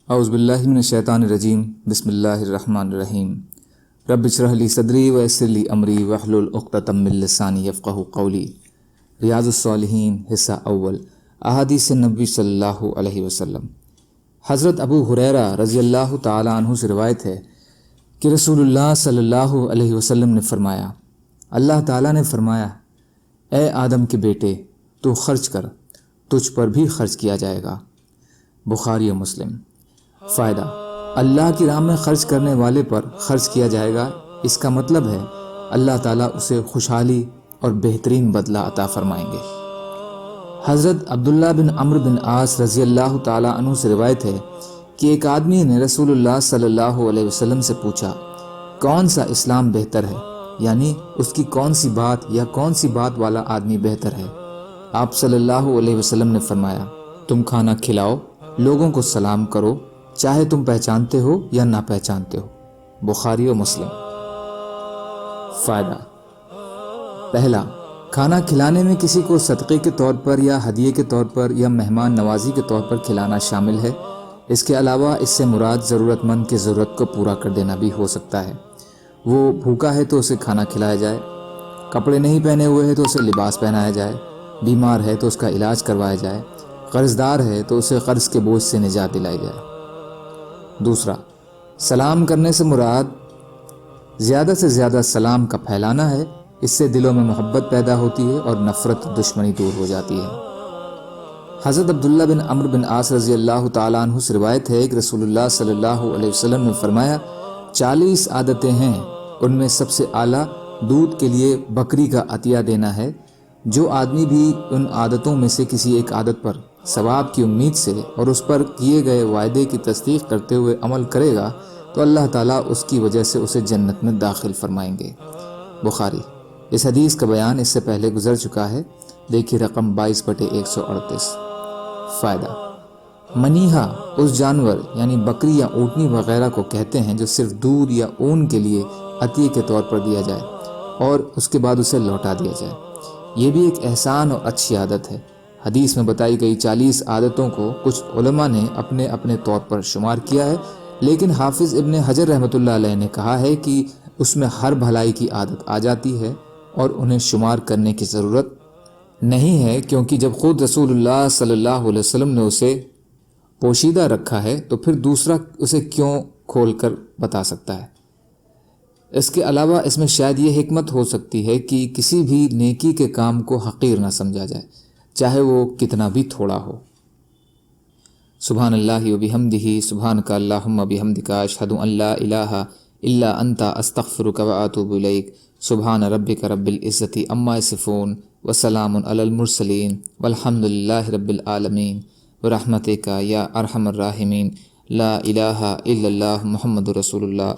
اعوذ باللہ من الشیطان الرجیم بسم اللہ الرحمن الرحیم رب اشرح لی صدری ویسر لی امری واحلل عقدۃ من لسانی یفقہوا قولی۔ ریاض الصالحین حصہ اول، احادیث نبی صلی اللہ علیہ وسلم۔ حضرت ابو ہریرہ رضی اللہ تعالی عنہ سے روایت ہے کہ رسول اللہ صلی اللہ علیہ وسلم نے فرمایا، اللہ تعالیٰ نے فرمایا، اے آدم کے بیٹے، تو خرچ کر، تجھ پر بھی خرچ کیا جائے گا۔ بخاری و مسلم۔ فائدہ: اللہ کی راہ میں خرچ کرنے والے پر خرچ کیا جائے گا، اس کا مطلب ہے اللہ تعالیٰ اسے خوشحالی اور بہترین بدلہ عطا فرمائیں گے۔ حضرت عبداللہ بن عمرو بن عاص رضی اللہ تعالیٰ عنہ سے روایت ہے کہ ایک آدمی نے رسول اللہ صلی اللہ علیہ وسلم سے پوچھا، کون سا اسلام بہتر ہے، یعنی اس کی کون سی بات یا کون سی بات والا آدمی بہتر ہے؟ آپ صلی اللہ علیہ وسلم نے فرمایا، تم کھانا کھلاؤ، لوگوں کو سلام کرو، چاہے تم پہچانتے ہو یا نہ پہچانتے ہو۔ بخاری و مسلم۔ فائدہ: پہلا، کھانا کھلانے میں کسی کو صدقے کے طور پر یا ہدیے کے طور پر یا مہمان نوازی کے طور پر کھلانا شامل ہے۔ اس کے علاوہ اس سے مراد ضرورت مند کی ضرورت کو پورا کر دینا بھی ہو سکتا ہے۔ وہ بھوکا ہے تو اسے کھانا کھلایا جائے، کپڑے نہیں پہنے ہوئے ہے تو اسے لباس پہنایا جائے، بیمار ہے تو اس کا علاج کروایا جائے، قرض دار ہے تو اسے قرض کے بوجھ سے نجات دلائی جائے۔ دوسرا، سلام کرنے سے مراد زیادہ سے زیادہ سلام کا پھیلانا ہے، اس سے دلوں میں محبت پیدا ہوتی ہے اور نفرت دشمنی دور ہو جاتی ہے۔ حضرت عبداللہ بن عمرو بن عاص رضی اللہ تعالیٰ عنہ سے روایت ہے کہ رسول اللہ صلی اللہ علیہ وسلم نے فرمایا، 40 عادتیں ہیں، ان میں سب سے اعلیٰ دودھ کے لیے بکری کا عطیہ دینا ہے۔ جو آدمی بھی ان عادتوں میں سے کسی ایک عادت پر ثواب کی امید سے اور اس پر کیے گئے وعدے کی تصدیق کرتے ہوئے عمل کرے گا تو اللہ تعالیٰ اس کی وجہ سے اسے جنت میں داخل فرمائیں گے۔ بخاری۔ اس حدیث کا بیان اس سے پہلے گزر چکا ہے، دیکھیے رقم 22/138۔ فائدہ: منیہا اس جانور یعنی بکری یا اونٹنی وغیرہ کو کہتے ہیں جو صرف دودھ یا اون کے لیے عطیے کے طور پر دیا جائے اور اس کے بعد اسے لوٹا دیا جائے۔ یہ بھی ایک احسان اور اچھی عادت ہے۔ حدیث میں بتائی گئی 40 عادتوں کو کچھ علماء نے اپنے اپنے طور پر شمار کیا ہے، لیکن حافظ ابن حجر رحمۃ اللہ علیہ نے کہا ہے کہ اس میں ہر بھلائی کی عادت آ جاتی ہے اور انہیں شمار کرنے کی ضرورت نہیں ہے، کیونکہ جب خود رسول اللہ صلی اللہ علیہ وسلم نے اسے پوشیدہ رکھا ہے تو پھر دوسرا اسے کیوں کھول کر بتا سکتا ہے؟ اس کے علاوہ اس میں شاید یہ حکمت ہو سکتی ہے کہ کسی بھی نیکی کے کام کو حقیر نہ سمجھا جائے، چاہے وہ کتنا بھی تھوڑا ہو۔ سبحان اللہ و بحمدہ، سبحانک اللہم بحمدک، اشہد ان لا الہ الا انت، استغفرک و اتوب الیک۔ سبحان ربک رب العزت عما یصفون وسلام علی المرسلین والحمد للہ رب العالمین برحمتک یا ارحم الراحمین۔ لا الہ الا اللہ محمد رسول اللہ۔